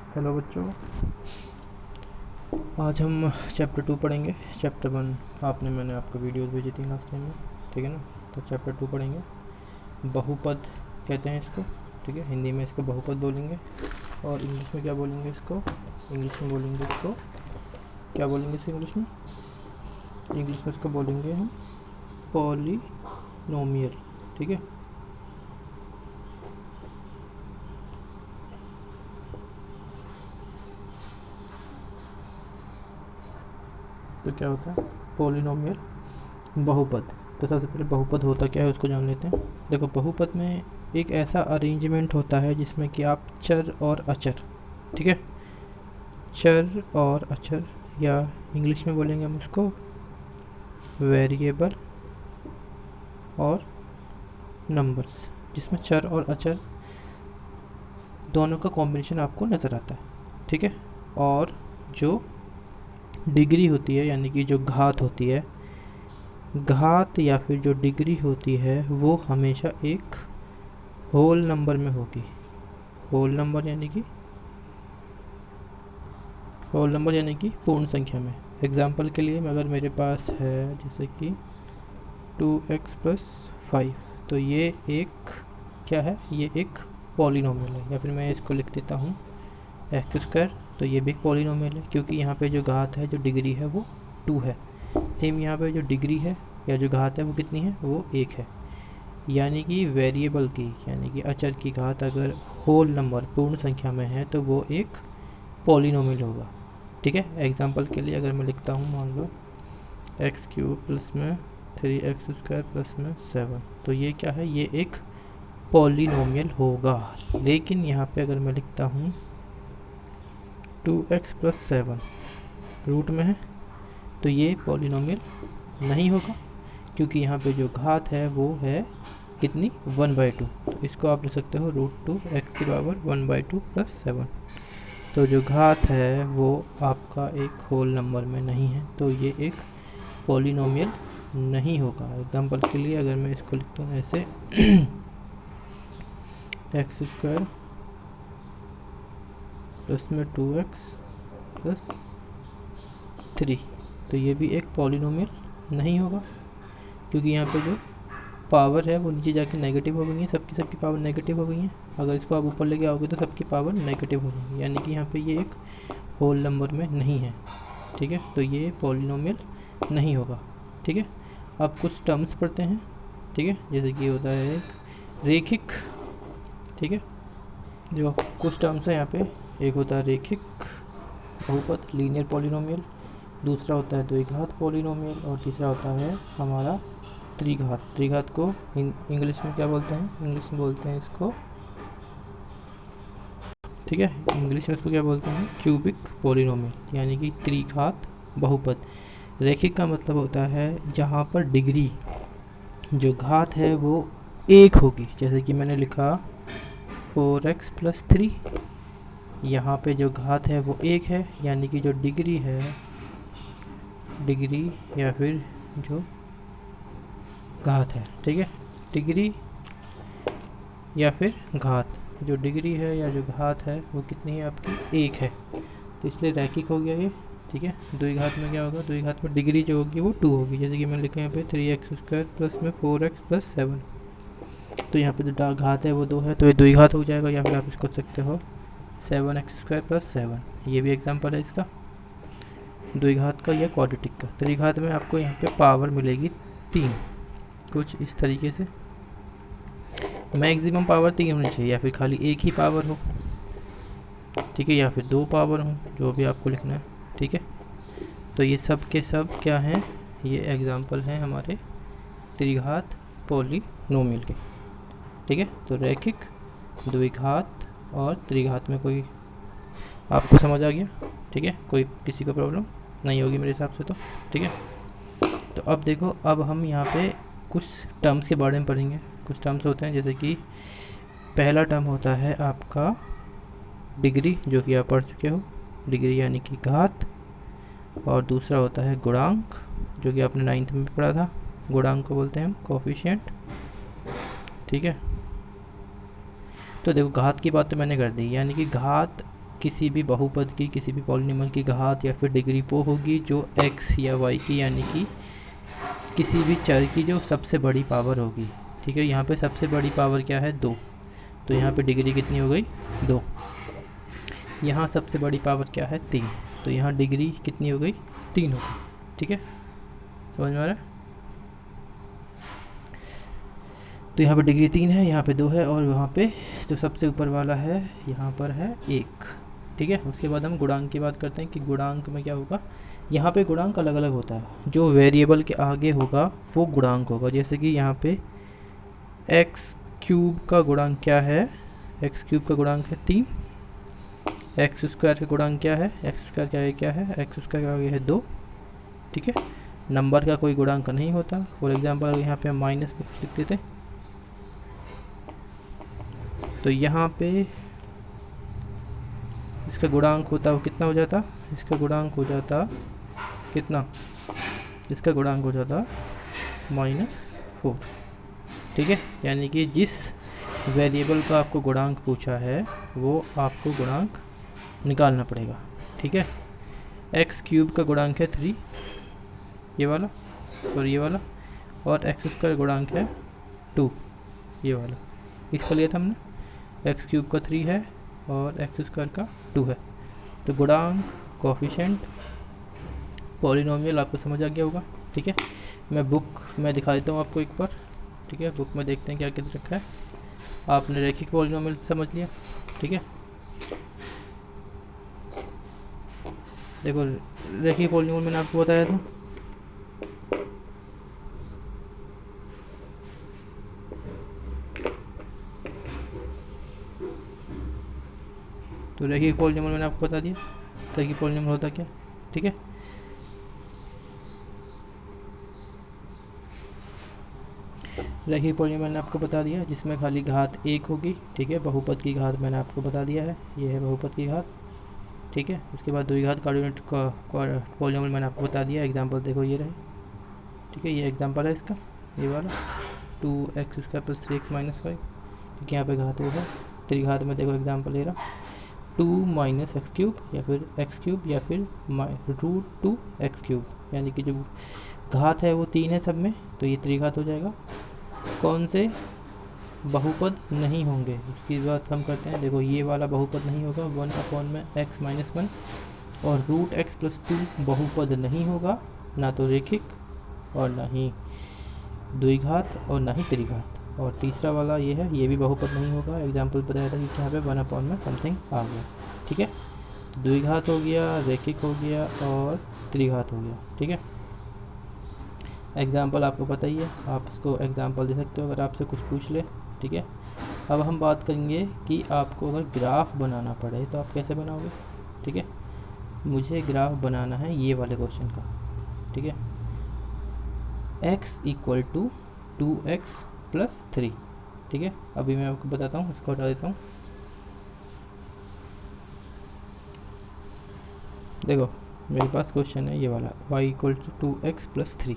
Hello बच्चों, आज हम चैप्टर 2 पढ़ेंगे। चैप्टर 1 मैंने आपको वीडियोस भेजी थी लास्ट टाइम में, ठीक है ना। तो चैप्टर 2 पढ़ेंगे। बहुपद कहते हैं इसको, ठीक है। हिंदी में इसको बहुपद बोलेंगे और इंग्लिश में क्या बोलेंगे इसको? इंग्लिश में बोलेंगे इसको क्या बोलेंगे इसको इंग्लिश में? इंग्लिश में इसको बोलेंगे हम पॉलिनोमियल, ठीक है। तो क्या होता है पॉलिनोमियल? बहुपद। तो सबसे पहले बहुपद होता क्या है उसको जान लेते हैं। देखो, बहुपद में एक ऐसा अरेंजमेंट होता है जिसमें कि आप चर और अचर, ठीक है, चर और अचर, या इंग्लिश में बोलेंगे हम उसको वेरिएबल और नंबर्स, जिसमें चर और अचर दोनों का कॉम्बिनेशन आपको नज़र आता है, ठीक है। और जो डिग्री होती है, यानी कि जो घात होती है, घात या फिर जो डिग्री होती है वो हमेशा एक होल नंबर में होगी। होल नंबर यानी कि पूर्ण संख्या में। एग्जाम्पल के लिए अगर मेरे पास है जैसे कि 2x + 5, तो ये एक क्या है? ये एक पॉलिनोमियल है। या फिर मैं इसको लिख देता हूँ x², तो ये भी एक पॉलिनोमियल है, क्योंकि यहाँ पे जो घात है, जो डिग्री है, वो 2 है। सेम यहाँ पे जो डिग्री है या जो घात है वो कितनी है? वो 1 है। यानी कि वेरिएबल की, यानी कि अचर की घात अगर होल नंबर पूर्ण संख्या में है तो वो एक पॉलिनोमियल होगा, ठीक है। एग्जांपल के लिए अगर मैं लिखता हूँ, मान लो x³ प्लस में 3x² प्लस में 7, तो ये क्या है? ये एक पॉलिनोमियल होगा। लेकिन यहाँ पे अगर मैं लिखता हूँ 2x + 7 रूट में है, तो ये पॉलिनोमियल नहीं होगा, क्योंकि यहाँ पे जो घात है वो है कितनी? 1/2। तो इसको आप लिख सकते हो √2x की पावर 1/2 + 7। तो जो घात है वो आपका एक होल नंबर में नहीं है, तो ये एक पॉलिनोमियल नहीं होगा। एग्जांपल के लिए अगर मैं इसको लिखता हूँ ऐसे x² प्लस में 2x प्लस 3, तो ये भी एक पॉलिनोमियल नहीं होगा, क्योंकि यहाँ पे जो पावर है वो नीचे जाके नेगेटिव हो गई है, सबकी पावर नेगेटिव हो गई है। अगर इसको आप ऊपर लेके आओगे तो सबकी पावर नेगेटिव हो जाएगी, यानी कि यहाँ पे ये एक होल नंबर में नहीं है, ठीक है। तो ये पॉलिनोमियल नहीं होगा, ठीक है। अब कुछ टर्म्स पढ़ते हैं, ठीक है। जैसे कि होता है एक रेखिक, ठीक है। जो कुछ टर्म्स है यहाँ पे, एक होता है रेखिक बहुपद, लीनियर पॉलिनोमियल, दूसरा होता है द्विघात पॉलिनोमियल, और तीसरा होता है हमारा त्रिघात। त्रिघात को इंग्लिश में क्या बोलते हैं? इंग्लिश में बोलते हैं इसको, ठीक है, इंग्लिश में इसको क्या बोलते हैं? क्यूबिक पॉलिनोमियल, यानी कि त्रिघात बहुपद। रेखिक का मतलब होता है जहाँ पर डिग्री, जो घात है वो 1 होगी। जैसे कि मैंने लिखा 4x + 3, यहाँ पे जो घात है वो 1 है, यानी कि जो डिग्री है, डिग्री या फिर जो घात है, ठीक है, डिग्री या फिर घात, जो डिग्री है या जो घात है वो कितनी है आपकी? 1 है। तो इसलिए रैखिक हो गया ये, ठीक है। द्विघात में क्या होगा? द्विघात में डिग्री जो होगी वो 2 होगी। जैसे कि मैंने लिखा यहाँ पे 3x² प्लस में 4x + 7, तो यहाँ पे जो घात है वो 2 है, तो ये द्विघात हो जाएगा। या फिर आप इसको सकते हो 7x² + 7, ये भी एग्जाम्पल है इसका, द्विघात का या क्वाड्रेटिक का। त्रिघात में आपको यहाँ पे पावर मिलेगी 3, कुछ इस तरीके से। मैक्सिमम पावर 3 होनी चाहिए, या फिर खाली एक ही पावर हो, ठीक है, या फिर 2 पावर हो, जो भी आपको लिखना है, ठीक है। तो ये सब के सब क्या हैं? ये एग्जाम्पल हैं हमारे त्रिघात पॉलिनोमियल के, ठीक है। तो रैखिक, द्विघात और त्रिघात में कोई आपको समझ आ गया, ठीक है। कोई किसी को प्रॉब्लम नहीं होगी मेरे हिसाब से, तो ठीक है। तो अब देखो, अब हम यहाँ पे कुछ टर्म्स के बारे में पढ़ेंगे। कुछ टर्म्स होते हैं, जैसे कि पहला टर्म होता है आपका डिग्री, जो कि आप पढ़ चुके हो, डिग्री यानी कि घात। और दूसरा होता है गुणांक, जो कि आपने 9th में पढ़ा था, गुणांक को बोलते हैं हम कोफिशिएंट, ठीक है। तो देखो, घात की बात तो मैंने कर दी, यानी कि घात किसी भी बहुपद की, किसी भी पॉलिनॉमियल की घात या फिर डिग्री वो होगी जो x या y की, यानी कि किसी भी चर की जो सबसे बड़ी पावर होगी। ठीक है, यहाँ पे सबसे बड़ी पावर क्या है, 2, तो यहाँ पे डिग्री कितनी हो गई, 2। यहाँ सबसे बड़ी पावर क्या है, 3, तो यहाँ डिग्री कितनी हो गई, 3 हो गई। ठीक है, समझ में आ रहा है। तो यहाँ पे डिग्री 3 है, यहाँ पे 2 है, और वहाँ पे जो सबसे ऊपर वाला है यहाँ पर है 1। ठीक है, उसके बाद हम गुणांक की बात करते हैं कि गुणांक में क्या होगा। यहाँ पे गुणांक अलग अलग होता है, जो वेरिएबल के आगे होगा वो गुणांक होगा। जैसे कि यहाँ पे एक्स क्यूब का गुणांक क्या है, एक्स क्यूब का गुणांक है 3। एक्स स्क्वायर का गुणांक क्या है, एक्स स्क्वायर का आगे क्या है, एक्स स्क्वायर का आगे है 2। ठीक है, नंबर का कोई गुणांक नहीं होता। फॉर एग्जाम्पल अगर यहाँ पे हम माइनस में कुछ लिख देते तो यहाँ पे इसका गुणांक होता वो कितना हो जाता, इसका गुणांक हो जाता कितना, इसका गुणांक हो जाता -4। ठीक है, यानी कि जिस वेरिएबल का आपको गुणांक पूछा है वो आपको गुणांक निकालना पड़ेगा। ठीक है, एक्स क्यूब का गुणांक है 3, ये वाला और ये वाला, और एक्स स्क्वायर गुणांक है 2, ये वाला। इसका लिया था हमने, एक्स क्यूब का 3 है और एक्स स्क्वायर का 2 है। तो गुणांक, कोफिशिएंट, पॉलिनोमियल आपको समझ आ गया होगा। ठीक है, मैं बुक में दिखा देता हूँ आपको एक बार। ठीक है, बुक में देखते हैं क्या क्या रखा है। आपने रैखिक पॉलिनोमियल समझ लिया। ठीक है, देखो रैखिक पॉलिनोमियल मैंने आपको बताया था, तो रैखिक पॉलिनोमियल मैंने आपको बता दिया, रैखिक पॉलिनोमियल होता क्या। ठीक है, रैखिक पॉलिनोमियल मैंने आपको बता दिया जिसमें खाली घात 1 होगी। ठीक है, बहुपद की घात मैंने आपको बता दिया है, ये है बहुपद की घात। ठीक है, उसके बाद द्विघात कोऑर्डिनेट का पॉलिनोमियल मैंने आपको बता दिया। एग्जांपल देखो ये रहे। ठीक है, ये एग्जांपल है इसका, ये वाला 2x square plus 3x minus 5, क्योंकि यहाँ पे घात वो है। त्रिघात में देखो एग्जांपल ले रहा 2 माइनस एक्स क्यूब, या फिर एक्स क्यूब, या फिर √2x3, यानी कि जो घात है वो 3 है सब में, तो ये त्रिघात हो जाएगा। कौन से बहुपद नहीं होंगे उसकी बात हम करते हैं। देखो ये वाला बहुपद नहीं होगा, 1/x-1, और √x+2 बहुपद नहीं होगा, ना तो रैखिक और ना ही द्विघात और ना ही त्रिघात। और तीसरा वाला ये है, ये भी बहुपद नहीं होगा। एग्जाम्पल बताया था कि यहाँ पे 1/में समथिंग आ गया। ठीक है, तो द्विघात हो गया, रैखिक हो गया और त्रिघात हो गया। ठीक है, एग्जाम्पल आपको पता ही है, आप इसको एग्जाम्पल दे सकते हो अगर आपसे कुछ पूछ ले। ठीक है, अब हम बात करेंगे कि आपको अगर ग्राफ बनाना पड़े तो आप कैसे बनाओगे। ठीक है, मुझे ग्राफ बनाना है ये वाले क्वेश्चन का। ठीक है, x = 2x+3। ठीक है, अभी मैं आपको बताता हूँ, इसको हटा देता हूँ। देखो मेरे पास क्वेश्चन है ये वाला, y = 2x+3,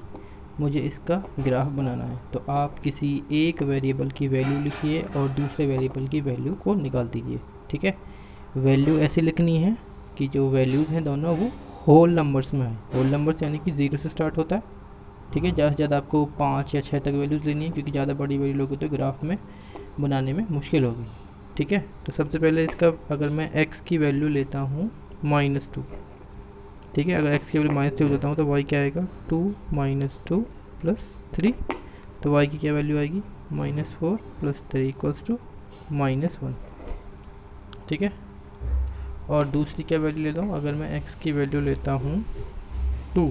मुझे इसका ग्राफ बनाना है। तो आप किसी एक वेरिएबल की वैल्यू लिखिए और दूसरे वेरिएबल की वैल्यू को निकाल दीजिए। ठीक है, वैल्यू ऐसी लिखनी है कि जो वैल्यूज़ हैं दोनों वो होल नंबर्स में है। होल नंबर्स यानी कि 0 से स्टार्ट होता है। ठीक है, ज़्यादा से ज़्यादा आपको 5 या 6 तक वैल्यूज़ लेनी है, क्योंकि ज़्यादा बड़ी वैल्यू लोगे तो ग्राफ में बनाने में मुश्किल होगी। ठीक है, तो सबसे पहले इसका अगर मैं x की वैल्यू लेता हूँ -2। ठीक है, अगर x की वैल्यू -2 लेता हूँ तो y क्या आएगा, 2 - 2 + 3, तो y की क्या वैल्यू आएगी, -4 + 3 = -1। ठीक है, और दूसरी क्या वैल्यू लेता हूँ, अगर मैं x की वैल्यू लेता हूँ 2,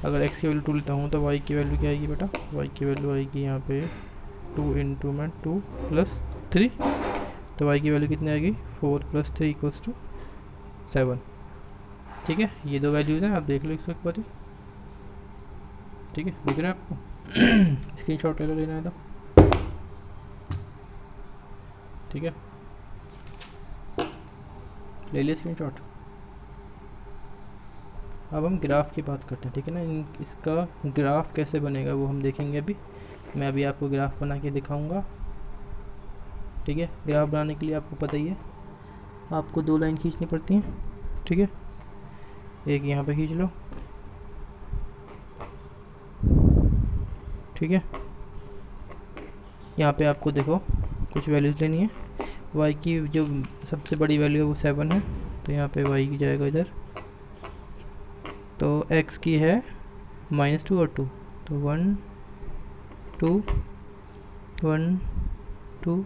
अगर x की वैल्यू 2 लेता हूँ तो y की वैल्यू क्या आएगी बेटा, y की वैल्यू आएगी यहाँ पे 2 × 2 + 3, तो y की वैल्यू कितनी आएगी, 4 + 3 = 7। ठीक है, ये दो वैल्यूज हैं, आप देख लो इसको एक बार। ठीक है, दिख रहा है आपको, स्क्रीनशॉट ले लो, लेना है तो। ठीक है, ले लिया स्क्रीनशॉट। अब हम ग्राफ की बात करते हैं। ठीक है ना, इसका ग्राफ कैसे बनेगा वो हम देखेंगे अभी। मैं अभी आपको ग्राफ बना के दिखाऊंगा। ठीक है, ग्राफ बनाने के लिए आपको पता ही है आपको 2 लाइन खींचनी पड़ती हैं, ठीक है। एक यहाँ पे खींच लो, ठीक है। यहाँ पे आपको देखो कुछ वैल्यूज़ लेनी है। y की जो सबसे बड़ी वैल्यू है वो 7 है, तो यहाँ पे y की जाएगा इधर। तो x की है -2 और 2, तो 1 2 1 2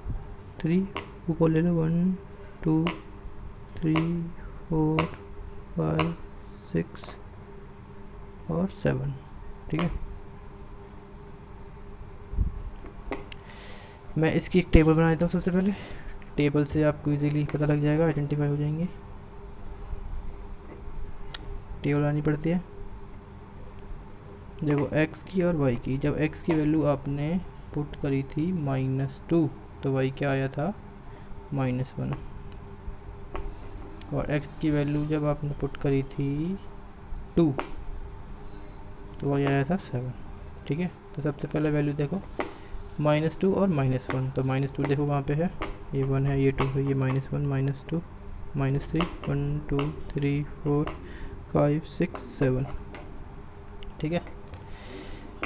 3, ऊपर ले लो 1 2 3 4 5 6 और 7, ठीक है। मैं इसकी एक टेबल बना देता हूँ। सबसे पहले टेबल से आपको इजीली पता लग जाएगा, आइडेंटिफाई हो जाएंगे। टेबल आनी पड़ती है, देखो x की और y की। जब x की वैल्यू आपने पुट करी थी -2, तो y क्या आया था -1। और x की वैल्यू जब आपने पुट करी थी 2, तो y आया था 7, ठीक है। तो सबसे पहले वैल्यू देखो -2 और -1, तो -2 देखो वहाँ पे है, ये 1 है, ये 2 है, ये -1 -2 -3 1 2 3 4 5 6 7, ठीक है।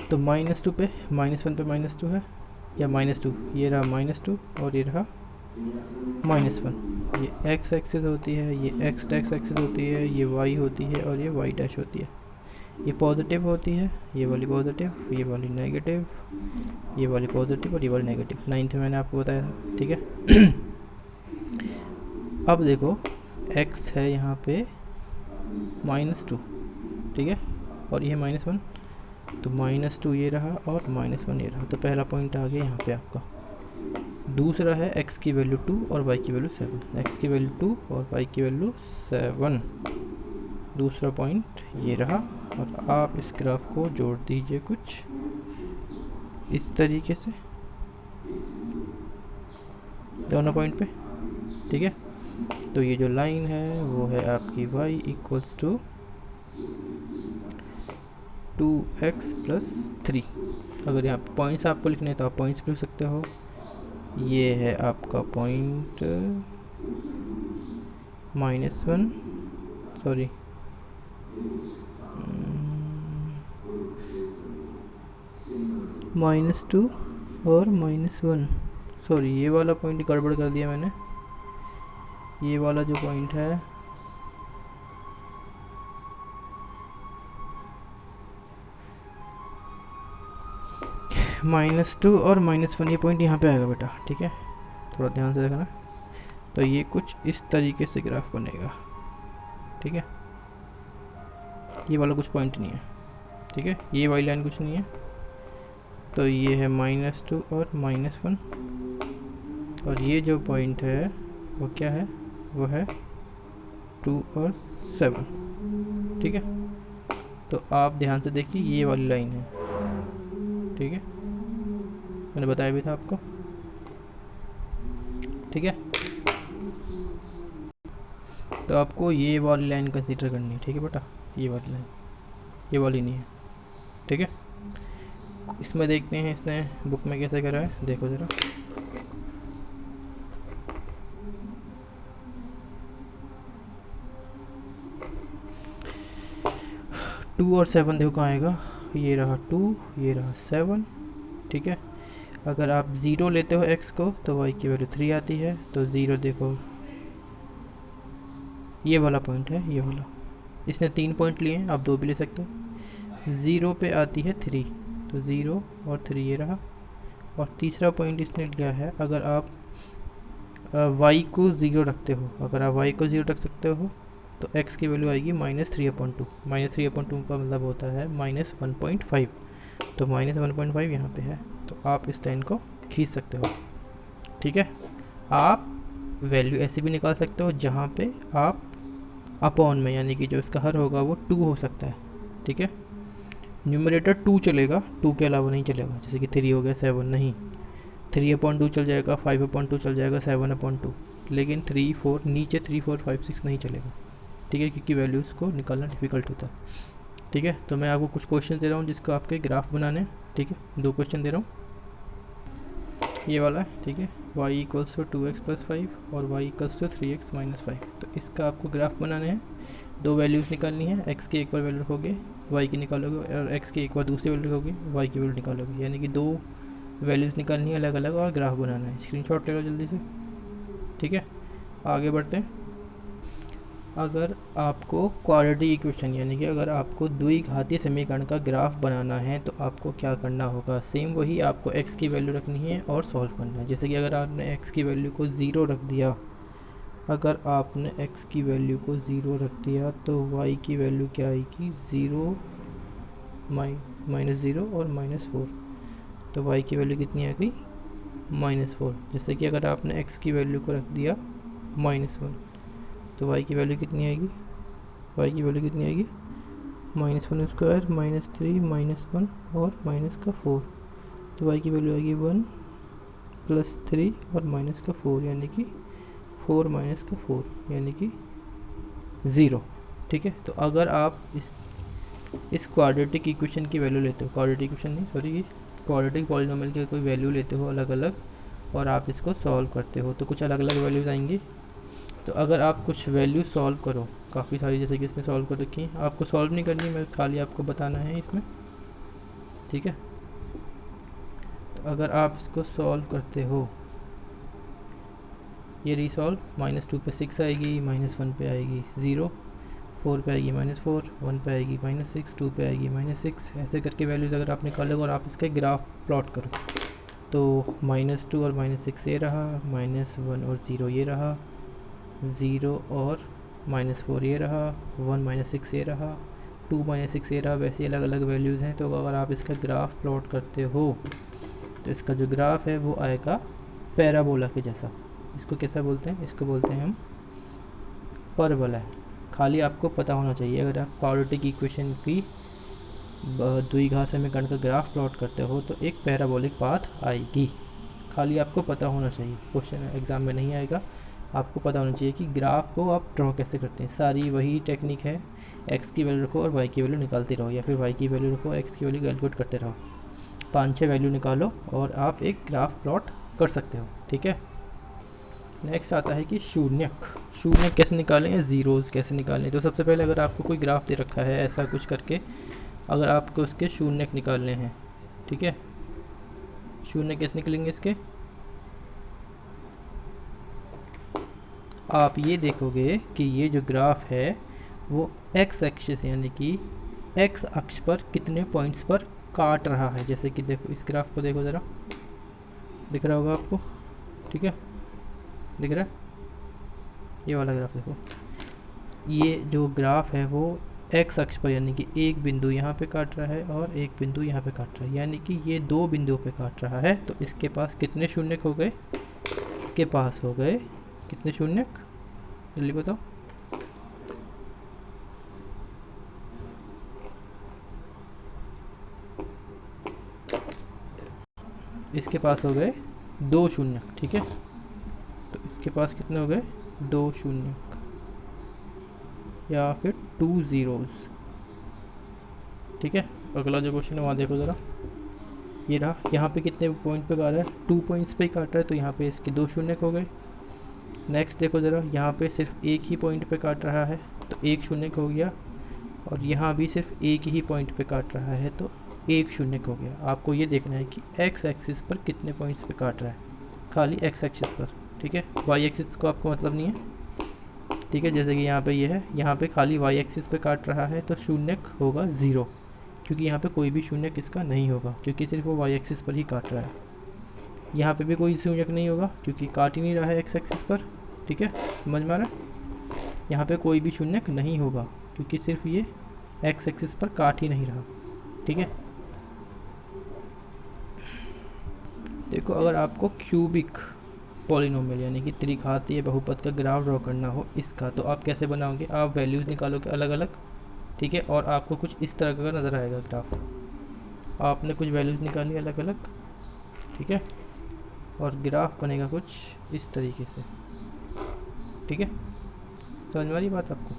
तो -2 पे -1 पे -2 है, या -2, ये रहा -2 और ये रहा -1। ये x एक्सिस होती है, ये x डैश एक्सिस होती है, ये y होती है और ये y डैश होती है। ये पॉजिटिव होती है, ये वाली पॉजिटिव, ये वाली नेगेटिव, ये वाली पॉजिटिव और ये वाली नेगेटिव। 9th में मैंने आपको बताया था, ठीक है। अब देखो x है यहाँ पे -2, ठीक है, और ये -1, तो -2 ये रहा और -1 ये रहा। तो पहला पॉइंट आ गया यहाँ पे आपका। दूसरा है x की वैल्यू 2 और y की वैल्यू 7, x की वैल्यू 2 और y की वैल्यू 7, दूसरा पॉइंट ये रहा। और आप इस ग्राफ को जोड़ दीजिए कुछ इस तरीके से दोनों पॉइंट पे, ठीक है। तो ये जो लाइन है वो है आपकी y इक्वल्स टू 2x + 3। अगर यहाँ पॉइंट्स आपको लिखने हैं तो आप पॉइंट्स भी लिख सकते हो। ये है आपका पॉइंट -1, सॉरी -2 और -1, सॉरी ये वाला पॉइंट गड़बड़ कर दिया मैंने। ये वाला जो पॉइंट है -2 और -1, ये पॉइंट यहाँ पे आएगा बेटा, ठीक है। थोड़ा ध्यान से देखना। तो ये कुछ इस तरीके से ग्राफ बनेगा, ठीक है। ये वाला कुछ पॉइंट नहीं है, ठीक है, ये वाली लाइन कुछ नहीं है। तो ये है -2 और -1, और ये जो पॉइंट है वो क्या है, वो है 2 और 7, ठीक है। तो आप ध्यान से देखिए, ये वाली लाइन है, ठीक है, मैंने बताया भी था आपको, ठीक है। तो आपको ये वाली लाइन कंसीडर करनी है, ठीक है बेटा, ये वाली लाइन, ये वाली नहीं है, ठीक है। इसमें देखते हैं इसने बुक में कैसे करा है, देखो ज़रा। टू और 7 देखो कहाँ आएगा, ये रहा 2, ये रहा 7, ठीक है। अगर आप 0 लेते हो x को तो y की वैल्यू 3 आती है। तो 0 देखो, ये वाला पॉइंट है, ये वाला। इसने 3 पॉइंट लिए हैं, आप 2 भी ले सकते हो। 0 पे आती है 3, तो 0 और 3 ये रहा। और तीसरा पॉइंट इसने लिया है, अगर आप y को 0 रखते हो, अगर आप y को 0 रख सकते हो तो x की वैल्यू आएगी -3/2। -3/2 का मतलब होता है -1.5, तो -1.5 यहाँ पे है। तो आप इस लाइन को खींच सकते हो, ठीक है। आप वैल्यू ऐसे भी निकाल सकते हो जहाँ पे आप अपॉन में, यानी कि जो इसका हर होगा वो 2 हो सकता है, ठीक है। न्यूमरेटर 2 चलेगा, 2 के अलावा नहीं चलेगा, जैसे कि 3 हो गया 7 नहीं, 3/2 चल जाएगा, 5/2 चल जाएगा, 7/2, लेकिन 3 4 नीचे 3 4 5 6 नहीं चलेगा, ठीक है, क्योंकि वैल्यूज़ को निकालना डिफ़िकल्ट होता है, ठीक है। तो मैं आपको कुछ क्वेश्चन दे रहा हूँ जिसको आपके ग्राफ बनाने हैं, ठीक है। 2 क्वेश्चन दे रहा हूँ। ये वाला है, ठीक है, y equals to 2x plus 5 और y equals to 3x minus 5। तो इसका आपको ग्राफ बनाना है, दो वैल्यूज़ निकालनी है, x की एक बार वैल्यू रखोगे y की निकालोगे, और x की एक बार दूसरी वैल्यू रखोगे y की वैल्यू निकालोगे, यानी कि दो वैल्यूज़ निकालनी है अलग अलग और ग्राफ बनाना है। स्क्रीनशॉट ले लो जल्दी से, ठीक है। आगे बढ़ते हैं। अगर आपको क्वाड्रेटिक इक्वेशन यानी कि अगर आपको द्विघातीय समीकरण का ग्राफ बनाना है तो आपको क्या करना होगा, सेम वही, आपको x की वैल्यू रखनी है और सॉल्व करना है। जैसे कि अगर आपने x की वैल्यू को 0 रख दिया, अगर आपने x की वैल्यू को 0 रख दिया तो y की वैल्यू क्या आएगी, 0 -0 और -4, तो y की वैल्यू कितनी आ गई, -4। जैसे कि अगर आपने x की वैल्यू को रख दिया -1 तो y की वैल्यू कितनी आएगी, y की वैल्यू कितनी आएगी, -1 स्क्वायर -3 -1 और -4, तो y की वैल्यू आएगी 1 + 3 और -4, यानी कि 4 -4 यानी कि 0, ठीक है। तो अगर आप इस क्वाड्रेटिक इक्वेशन की वैल्यू लेते हो, क्वाड्रेटिक इक्वेशन नहीं सॉरी, क्वाड्रेटिक पॉलिनोमियल की कोई वैल्यू लेते हो अलग अलग और आप इसको सॉल्व करते हो तो कुछ अलग अलग वैल्यूज़ आएंगी। तो अगर आप कुछ वैल्यू सॉल्व करो, काफ़ी सारी जैसे कि इसमें सॉल्व कर रखी है, आपको सॉल्व नहीं करनी, मैं खाली आपको बताना है इसमें, ठीक है। तो अगर आप इसको सॉल्व करते हो, ये रीसॉल्व, -2 पे 6 आएगी, -1 पे आएगी 0, 4 पे आएगी -4, 1 पे आएगी -6, 2 पे आएगी -6, ऐसे करके वैल्यूज़ अगर आप निकालोगे और आप इसका ग्राफ प्लॉट करो तो -2 और -6 ये रहा, -1 और 0 ये रहा, 0 और -4 ये रहा, 1 -6 ये रहा, 2 -6 ये रहा, वैसे अलग अलग वैल्यूज़ हैं। तो अगर आप इसका ग्राफ प्लॉट करते हो तो इसका जो ग्राफ है वो आएगा पैराबोला के जैसा। इसको कैसा बोलते हैं, इसको बोलते हैं हम परवलय। खाली आपको पता होना चाहिए, अगर आप क्वाड्रेटिक इक्वेशन की द्विघात समीकरण का ग्राफ प्लॉट करते हो तो एक पैराबोलिक पाथ आएगी, खाली आपको पता होना चाहिए। क्वेश्चन एग्ज़ाम में नहीं आएगा, आपको पता होना चाहिए कि ग्राफ को आप ड्रॉ कैसे करते हैं। सारी वही टेक्निक है, x की वैल्यू रखो और y की वैल्यू निकालते रहो, या फिर y की वैल्यू रखो और x की वैल्यू कैलकुलेट करते रहो, 5-6 वैल्यू निकालो और आप एक ग्राफ प्लॉट कर सकते हो, ठीक है। नेक्स्ट आता है कि शून्यक कैसे निकालें या ज़ीरोज़ कैसे निकालें। तो सबसे पहले अगर आपको कोई ग्राफ दे रखा है ऐसा कुछ करके, अगर आपको उसके शून्यक निकालने हैं, ठीक है, शून्य कैसे निकलेंगे इसके, आप ये देखोगे कि ये जो ग्राफ है वो x एक्सिस यानी कि x अक्ष पर कितने पॉइंट्स पर काट रहा है। जैसे कि देखो इस ग्राफ को देखो ज़रा, दिख रहा होगा आपको, ठीक है, दिख रहा है, ये वाला ग्राफ देखो, ये जो ग्राफ है वो x अक्ष पर यानी कि एक बिंदु यहाँ पे काट रहा है और एक बिंदु यहाँ पे काट रहा है, यानी कि ये दो बिंदुओं पे काट रहा है। तो इसके पास कितने शून्यक हो गए, इसके पास हो गए कितने शून्यक, जल्दी बताओ, इसके पास हो गए 2 शून्यक, ठीक है। तो इसके पास कितने हो गए, 2 शून्यक या फिर 2 ज़ीरोज़, ठीक है। अगला जो क्वेश्चन है वहाँ देखो ज़रा, ये रहा, यहाँ पे कितने पॉइंट पे काट रहा है, 2 पॉइंट्स पे ही काट रहा है, तो यहाँ पे इसके 2 शून्यक हो गए। नेक्स्ट देखो ज़रा, यहाँ पे सिर्फ एक ही पॉइंट पे काट रहा है तो 1 शून्यक हो गया, और यहाँ भी सिर्फ एक ही पॉइंट पे काट रहा है तो 1 शून्यक हो गया। आपको ये देखना है कि x एक्सिस पर कितने पॉइंट्स पे काट रहा है, खाली x एक्सिस पर, ठीक है। y एक्सिस को आपको मतलब नहीं है, ठीक है। जैसे कि यहाँ पे ये है, यहाँ पे खाली y एक्सिस पे काट रहा है तो शून्यक होगा 0, क्योंकि यहाँ पे कोई भी शून्यक इसका नहीं होगा क्योंकि सिर्फ वो y एक्सिस पर ही काट रहा है। यहाँ पे भी कोई शून्यक नहीं होगा क्योंकि काट ही नहीं रहा है x एक्सिस पर, ठीक है, समझ में आ रहा है। यहाँ पे कोई भी शून्यक नहीं होगा क्योंकि सिर्फ ये x एक्सिस पर काट ही नहीं रहा, ठीक है। देखो अगर आपको क्यूबिक पॉलिनोमियल यानी कि त्रिघातीय बहुपद का ग्राफ ड्रॉ करना हो इसका, तो आप कैसे बनाओगे, आप वैल्यूज़ निकालोगे अलग अलग, ठीक है, और आपको कुछ इस तरह का नज़र आएगा ग्राफ। आपने कुछ वैल्यूज़ निकाली अलग अलग, ठीक है, और ग्राफ बनेगा कुछ इस तरीके से, ठीक है। समझ में आ रही बात आपको,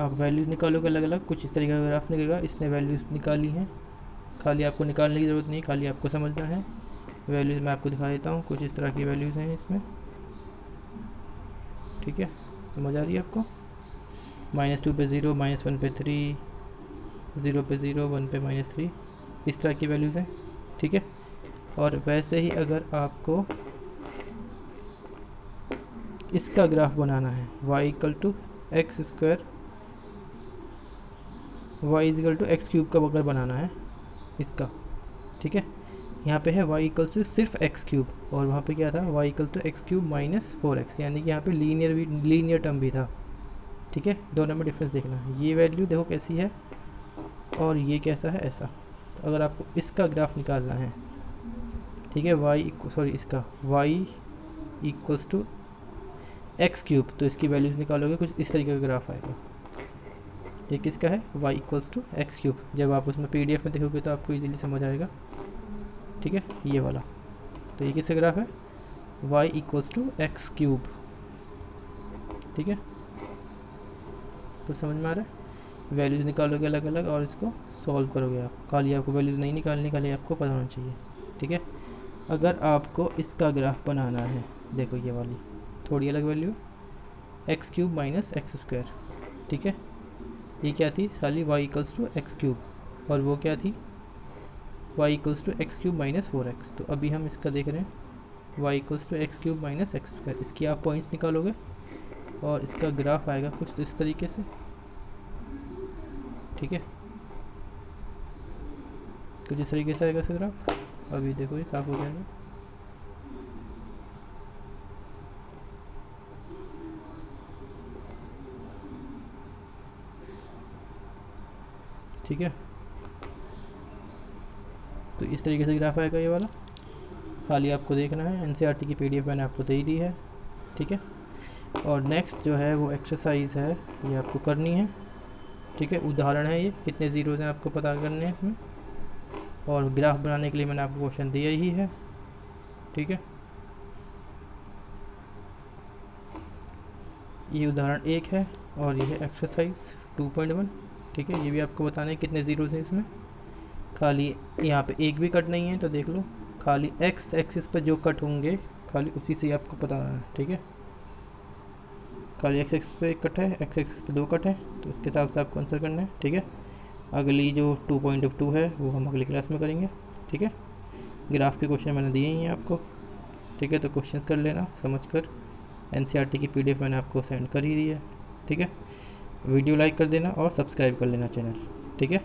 आप वैल्यूज़ निकालोगे अलग अलग, कुछ इस तरीके का ग्राफ निकलेगा। इसने वैल्यूज़ निकाली हैं, खाली आपको निकालने की ज़रूरत नहीं, खाली आपको समझना है वैल्यूज़ मैं आपको दिखा देता हूँ, कुछ इस तरह की वैल्यूज़ हैं इसमें, ठीक है, समझ आ रही है आपको। -2 पे 0, -1 पे 3, 0 पे 0, 1 पे -3, इस तरह की वैल्यूज़ हैं, ठीक है। और वैसे ही अगर आपको इसका ग्राफ बनाना है, y = x², y = x³ का अगर बनाना है इसका, ठीक है। यहाँ पे है y = सिर्फ x³ और वहाँ पे क्या था, y = x³ - 4x, यानी कि यहाँ पे लीनियर टर्म भी था, ठीक है। दोनों में डिफरेंस देखना है। ये वैल्यू देखो कैसी है और ये कैसा है, ऐसा। तो अगर आपको इसका ग्राफ निकालना है, ठीक है, इसका y = x³, तो इसकी वैल्यूज़ निकालोगे कुछ इस तरीके का ग्राफ आएगा। ये किसका है, y = x³। जब आप उसमें PDF में देखोगे तो आपको इजीली समझ आएगा, ठीक है, ये वाला। तो ये किसका ग्राफ है, y = x³, ठीक है। तो समझ में आ रहा है, वैल्यूज़ निकालोगे अलग अलग और इसको सॉल्व करोगे आप। खाली आपको वैल्यूज़ नहीं निकालने, खाली आपको पता होना चाहिए, ठीक है। अगर आपको इसका ग्राफ बनाना है, देखो ये वाली थोड़ी अलग वैल्यू, x³ - x², ठीक है। ये क्या थी साली, y = x³ और वो क्या थी, y = x³ - 4x। तो अभी हम इसका देख रहे हैं y = x³ - x²। इसकी आप पॉइंट्स निकालोगे और इसका ग्राफ आएगा कुछ इस तरीके से, ठीक है, कुछ इस तरीके से आएगा इसका ग्राफ। अभी देखो ये साफ हो जाएगा, ठीक है। तो इस तरीके से ग्राफ आएगा ये वाला, खाली आपको देखना है। NCERT की PDF मैंने आपको दे ही दी है, ठीक है। और नेक्स्ट जो है वो एक्सरसाइज है, ये आपको करनी है, ठीक है। उदाहरण है ये, कितने ज़ीरोज़ हैं आपको पता करने हैं इसमें, और ग्राफ बनाने के लिए मैंने आपको क्वेश्चन दिया ही है, ठीक है। ये उदाहरण 1 है और ये है एक्सरसाइज 2.1, ठीक है। ये भी आपको बताना है कितने ज़ीरोज़ हैं इसमें। खाली यहाँ पे एक भी कट नहीं है तो देख लो, खाली x एक्सिस पर जो कट होंगे खाली उसी से ही आपको पता है, ठीक है। खाली x एक्सिस पे एक कट है, x एक्सिस पे 2 कट है, तो उसके हिसाब से आपको आंसर करना है, ठीक है। अगली जो 2.2 है वो हम अगली क्लास में करेंगे, ठीक है। ग्राफ के क्वेश्चन मैंने दिए ही हैं आपको, ठीक है। तो क्वेश्चंस कर लेना समझ कर। NCERT की PDF मैंने आपको सेंड कर ही दी है, ठीक है। वीडियो लाइक कर देना और सब्सक्राइब कर लेना चैनल, ठीक है।